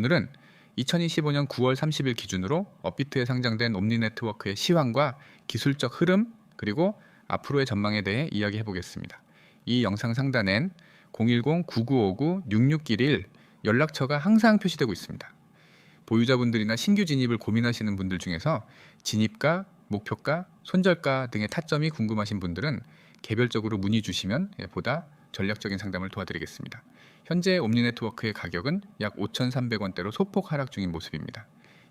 오늘은 2025년 9월 30일 기준으로 업비트에 상장된 옴니네트워크의 시황과 기술적 흐름 그리고 앞으로의 전망에 대해 이야기해 보겠습니다. 이 영상 상단엔 010-9959-6611 연락처가 항상 표시되고 있습니다. 보유자분들이나 신규 진입을 고민하시는 분들 중에서 진입가, 목표가, 손절가 등의 타점이 궁금하신 분들은 개별적으로 문의 주시면 보다 전략적인 상담을 도와드리겠습니다. 현재 옴니네트워크의 가격은 약 5,300원대로 소폭 하락 중인 모습입니다.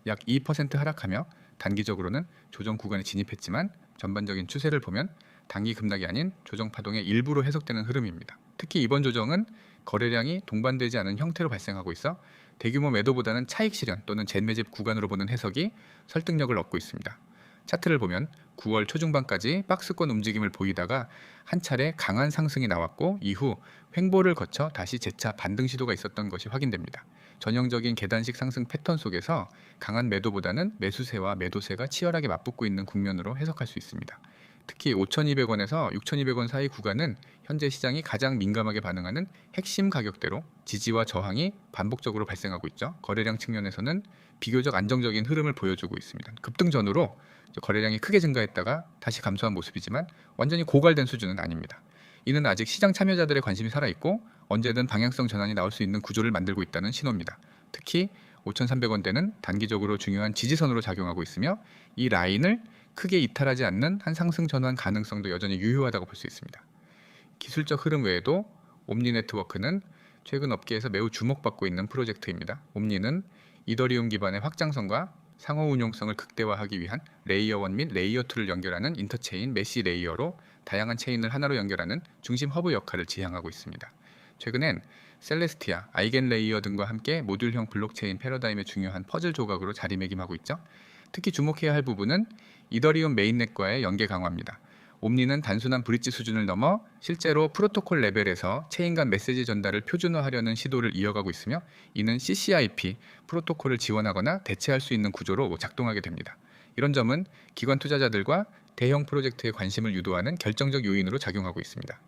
약 2% 하락하며 단기적으로는 조정 구간에 진입했지만 전반적인 추세를 보면 단기 급락이 아닌 조정 파동의 일부로 해석되는 흐름입니다. 특히 이번 조정은 거래량이 동반되지 않은 형태로 발생하고 있어 대규모 매도보다는 차익 실현 또는 재매집 구간으로 보는 해석이 설득력을 얻고 있습니다. 차트를 보면 9월 초중반까지 박스권 움직임을 보이다가 한 차례 강한 상승이 나왔고 이후 횡보를 거쳐 다시 재차 반등 시도가 있었던 것이 확인됩니다. 전형적인 계단식 상승 패턴 속에서 강한 매도보다는 매수세와 매도세가 치열하게 맞붙고 있는 국면으로 해석할 수 있습니다. 특히 5,200원에서 6,200원 사이 구간은 현재 시장이 가장 민감하게 반응하는 핵심 가격대로 지지와 저항이 반복적으로 발생하고 있죠. 거래량 측면에서는 비교적 안정적인 흐름을 보여주고 있습니다. 급등 전후로 거래량이 크게 증가했다가 다시 감소한 모습이지만 완전히 고갈된 수준은 아닙니다. 이는 아직 시장 참여자들의 관심이 살아있고 언제든 방향성 전환이 나올 수 있는 구조를 만들고 있다는 신호입니다. 특히 5,300원대는 단기적으로 중요한 지지선으로 작용하고 있으며 이 라인을 크게 이탈하지 않는 한 상승 전환 가능성도 여전히 유효하다고 볼 수 있습니다. 기술적 흐름 외에도 옴니네트워크는 최근 업계에서 매우 주목받고 있는 프로젝트입니다. 옴니는 이더리움 기반의 확장성과 상호 운용성을 극대화하기 위한 레이어 1 및 레이어 2를 연결하는 인터체인 메시 레이어로 다양한 체인을 하나로 연결하는 중심 허브 역할을 지향하고 있습니다. 최근엔 셀레스티아, 아이겐 레이어 등과 함께 모듈형 블록체인 패러다임의 중요한 퍼즐 조각으로 자리매김하고 있죠. 특히 주목해야 할 부분은 이더리움 메인넷과의 연계 강화입니다. 옴니는 단순한 브릿지 수준을 넘어 실제로 프로토콜 레벨에서 체인 간 메시지 전달을 표준화하려는 시도를 이어가고 있으며 이는 CCIP 프로토콜을 지원하거나 대체할 수 있는 구조로 작동하게 됩니다. 이런 점은 기관 투자자들과 대형 프로젝트에 관심을 유도하는 결정적 요인으로 작용하고 있습니다.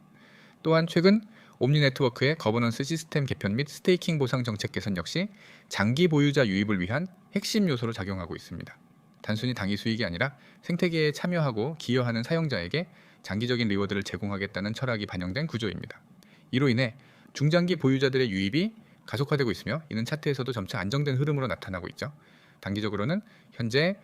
또한 최근 옴니 네트워크의 거버넌스 시스템 개편 및 스테이킹 보상 정책 개선 역시 장기 보유자 유입을 위한 핵심 요소로 작용하고 있습니다. 단순히 당위 수익이 아니라 생태계에 참여하고 기여하는 사용자에게 장기적인 리워드를 제공하겠다는 철학이 반영된 구조입니다. 이로 인해 중장기 보유자들의 유입이 가속화되고 있으며 이는 차트에서도 점차 안정된 흐름으로 나타나고 있죠. 단기적으로는 현재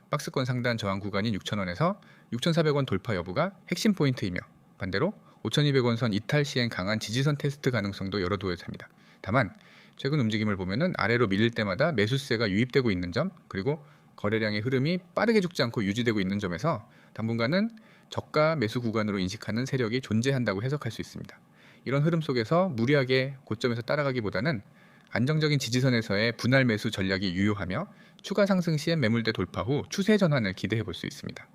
박스권 상단 저항 구간인 6,000원에서 6,400원 돌파 여부가 핵심 포인트이며 반대로 5,200원 선 이탈 시행 강한 지지선 테스트 가능성도 열어두어야 합니다. 다만 최근 움직임을 보면은 아래로 밀릴 때마다 매수세가 유입되고 있는 점 그리고 거래량의 흐름이 빠르게 죽지 않고 유지되고 있는 점에서 당분간은 저가 매수 구간으로 인식하는 세력이 존재한다고 해석할 수 있습니다. 이런 흐름 속에서 무리하게 고점에서 따라가기보다는 안정적인 지지선에서의 분할 매수 전략이 유효하며 추가 상승 시엔 매물대 돌파 후 추세 전환을 기대해 볼 수 있습니다.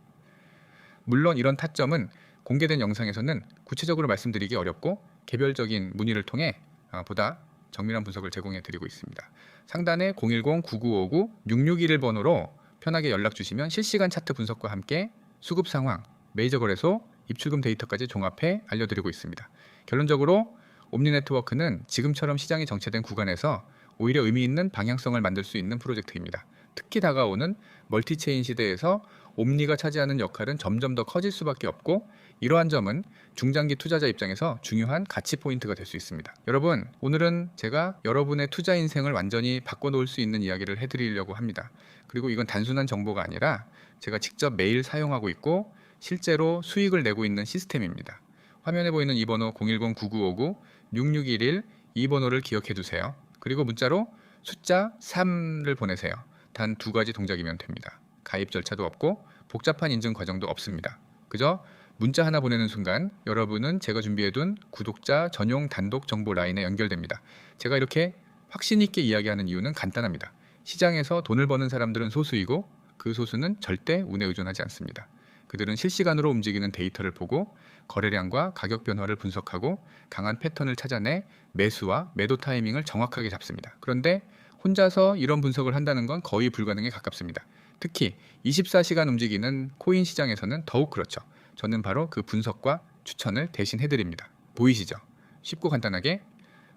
물론 이런 타점은 공개된 영상에서는 구체적으로 말씀드리기 어렵고 개별적인 문의를 통해 보다 정밀한 분석을 제공해 드리고 있습니다. 상단에 010-9959-6611 번호로 편하게 연락 주시면 실시간 차트 분석과 함께 수급 상황, 메이저 거래소, 입출금 데이터까지 종합해 알려드리고 있습니다. 결론적으로 옴니 네트워크는 지금처럼 시장이 정체된 구간에서 오히려 의미 있는 방향성을 만들 수 있는 프로젝트입니다. 특히 다가오는 멀티체인 시대에서 옴니가 차지하는 역할은 점점 더 커질 수밖에 없고 이러한 점은 중장기 투자자 입장에서 중요한 가치 포인트가 될 수 있습니다. 여러분, 오늘은 제가 여러분의 투자 인생을 완전히 바꿔놓을 수 있는 이야기를 해드리려고 합니다. 그리고 이건 단순한 정보가 아니라 제가 직접 매일 사용하고 있고 실제로 수익을 내고 있는 시스템입니다. 화면에 보이는 이 번호 010-9959-6611 이 번호를 기억해 두세요. 그리고 문자로 숫자 3를 보내세요. 단 2가지 동작이면 됩니다. 가입 절차도 없고 복잡한 인증 과정도 없습니다. 그저 문자 하나 보내는 순간 여러분은 제가 준비해둔 구독자 전용 단독 정보 라인에 연결됩니다. 제가 이렇게 확신 있게 이야기하는 이유는 간단합니다. 시장에서 돈을 버는 사람들은 소수이고 그 소수는 절대 운에 의존하지 않습니다. 그들은 실시간으로 움직이는 데이터를 보고 거래량과 가격 변화를 분석하고 강한 패턴을 찾아내 매수와 매도 타이밍을 정확하게 잡습니다. 그런데 혼자서 이런 분석을 한다는 건 거의 불가능에 가깝습니다. 특히 24시간 움직이는 코인 시장에서는 더욱 그렇죠. 저는 바로 그 분석과 추천을 대신 해드립니다. 보이시죠? 쉽고 간단하게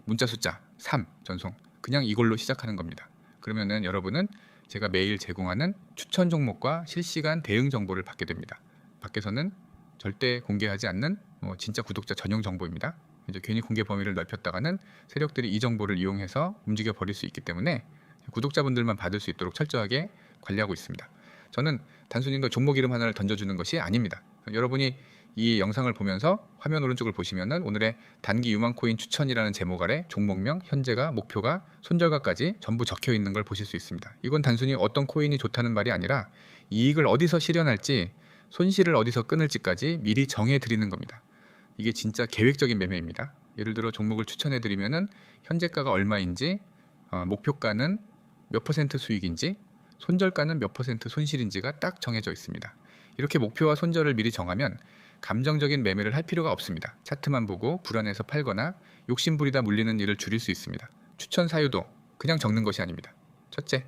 문자 숫자 3 전송, 그냥 이걸로 시작하는 겁니다. 그러면은 여러분은 제가 매일 제공하는 추천 종목과 실시간 대응 정보를 받게 됩니다. 밖에서는 절대 공개하지 않는 진짜 구독자 전용 정보입니다. 이제 괜히 공개 범위를 넓혔다가는 세력들이 이 정보를 이용해서 움직여 버릴 수 있기 때문에 구독자분들만 받을 수 있도록 철저하게 관리하고 있습니다. 저는 단순히 종목 이름 하나를 던져주는 것이 아닙니다. 여러분이 이 영상을 보면서 화면 오른쪽을 보시면은 오늘의 단기 유망코인 추천이라는 제목 아래 종목명, 현재가, 목표가, 손절가까지 전부 적혀 있는 걸 보실 수 있습니다. 이건 단순히 어떤 코인이 좋다는 말이 아니라 이익을 어디서 실현할지, 손실을 어디서 끊을지까지 미리 정해 드리는 겁니다. 이게 진짜 계획적인 매매입니다. 예를 들어 종목을 추천해 드리면은 현재가가 얼마인지, 목표가는 몇 퍼센트 수익인지, 손절가는 몇 퍼센트 손실인지가 딱 정해져 있습니다. 이렇게 목표와 손절을 미리 정하면 감정적인 매매를 할 필요가 없습니다. 차트만 보고 불안해서 팔거나 욕심부리다 물리는 일을 줄일 수 있습니다. 추천 사유도 그냥 적는 것이 아닙니다. 첫째,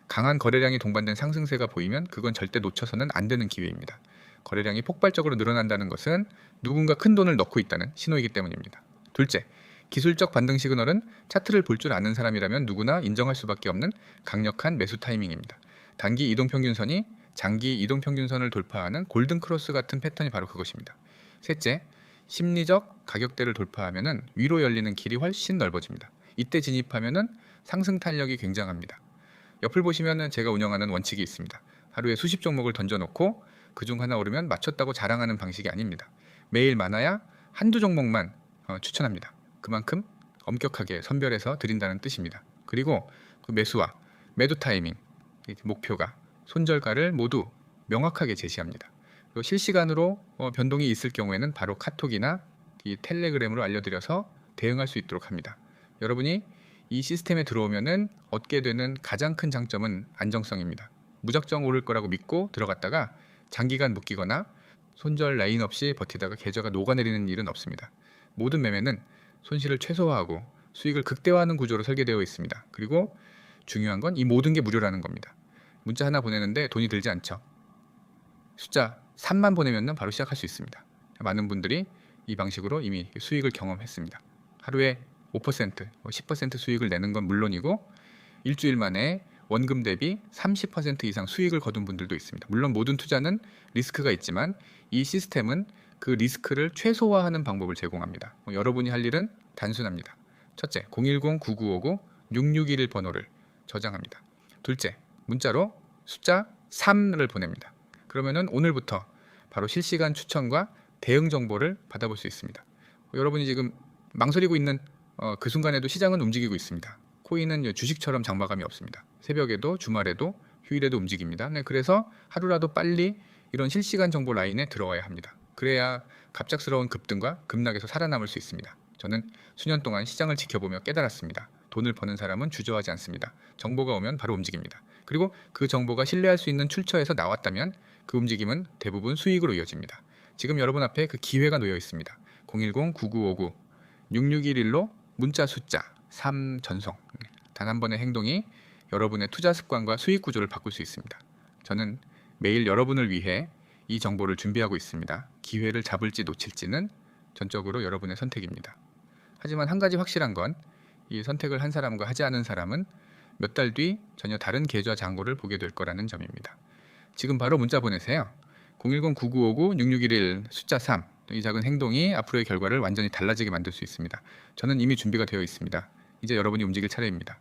강한 거래량이 동반된 상승세가 보이면 그건 절대 놓쳐서는 안 되는 기회입니다. 거래량이 폭발적으로 늘어난다는 것은 누군가 큰 돈을 넣고 있다는 신호이기 때문입니다. 둘째, 기술적 반등 시그널은 차트를 볼 줄 아는 사람이라면 누구나 인정할 수밖에 없는 강력한 매수 타이밍입니다. 단기 이동평균선이 장기 이동평균선을 돌파하는 골든크로스 같은 패턴이 바로 그것입니다. 셋째, 심리적 가격대를 돌파하면 위로 열리는 길이 훨씬 넓어집니다. 이때 진입하면 상승 탄력이 굉장합니다. 옆을 보시면 제가 운영하는 원칙이 있습니다. 하루에 수십 종목을 던져놓고 그중 하나 오르면 맞췄다고 자랑하는 방식이 아닙니다. 매일 많아야 한두 종목만 추천합니다. 그만큼 엄격하게 선별해서 드린다는 뜻입니다. 그리고 그 매수와 매도 타이밍, 목표가, 손절가를 모두 명확하게 제시합니다. 그리고 실시간으로 변동이 있을 경우에는 바로 카톡이나 이 텔레그램으로 알려드려서 대응할 수 있도록 합니다. 여러분이 이 시스템에 들어오면은 얻게 되는 가장 큰 장점은 안정성입니다. 무작정 오를 거라고 믿고 들어갔다가 장기간 묶이거나 손절 라인 없이 버티다가 계좌가 녹아내리는 일은 없습니다. 모든 매매는 손실을 최소화하고 수익을 극대화하는 구조로 설계되어 있습니다. 그리고 중요한 건 이 모든 게 무료라는 겁니다. 문자 하나 보내는데 돈이 들지 않죠. 숫자 3만 보내면 바로 시작할 수 있습니다. 많은 분들이 이 방식으로 이미 수익을 경험했습니다. 하루에 5%, 10% 수익을 내는 건 물론이고 일주일 만에 원금 대비 30% 이상 수익을 거둔 분들도 있습니다. 물론 모든 투자는 리스크가 있지만 이 시스템은 그 리스크를 최소화하는 방법을 제공합니다. 여러분이 할 일은 단순합니다. 첫째, 010-9959-6611 번호를 저장합니다. 둘째, 문자로 숫자 3을 보냅니다. 그러면은 오늘부터 바로 실시간 추천과 대응 정보를 받아볼 수 있습니다. 여러분이 지금 망설이고 있는 그 순간에도 시장은 움직이고 있습니다. 코인은 주식처럼 장마감이 없습니다. 새벽에도 주말에도 휴일에도 움직입니다. 네, 그래서 하루라도 빨리 이런 실시간 정보 라인에 들어와야 합니다. 그래야 갑작스러운 급등과 급락에서 살아남을 수 있습니다. 저는 수년 동안 시장을 지켜보며 깨달았습니다. 돈을 버는 사람은 주저하지 않습니다. 정보가 오면 바로 움직입니다. 그리고 그 정보가 신뢰할 수 있는 출처에서 나왔다면 그 움직임은 대부분 수익으로 이어집니다. 지금 여러분 앞에 그 기회가 놓여 있습니다. 010-9959-6611로 문자 숫자 3 전송. 단 한 번의 행동이 여러분의 투자 습관과 수익 구조를 바꿀 수 있습니다. 저는 매일 여러분을 위해 이 정보를 준비하고 있습니다. 기회를 잡을지 놓칠지는 전적으로 여러분의 선택입니다. 하지만 한 가지 확실한 건 이 선택을 한 사람과 하지 않은 사람은 몇 달 뒤 전혀 다른 계좌 잔고를 보게 될 거라는 점입니다. 지금 바로 문자 보내세요. 010-9959-6611 숫자 3. 이 작은 행동이 앞으로의 결과를 완전히 달라지게 만들 수 있습니다. 저는 이미 준비가 되어 있습니다. 이제 여러분이 움직일 차례입니다.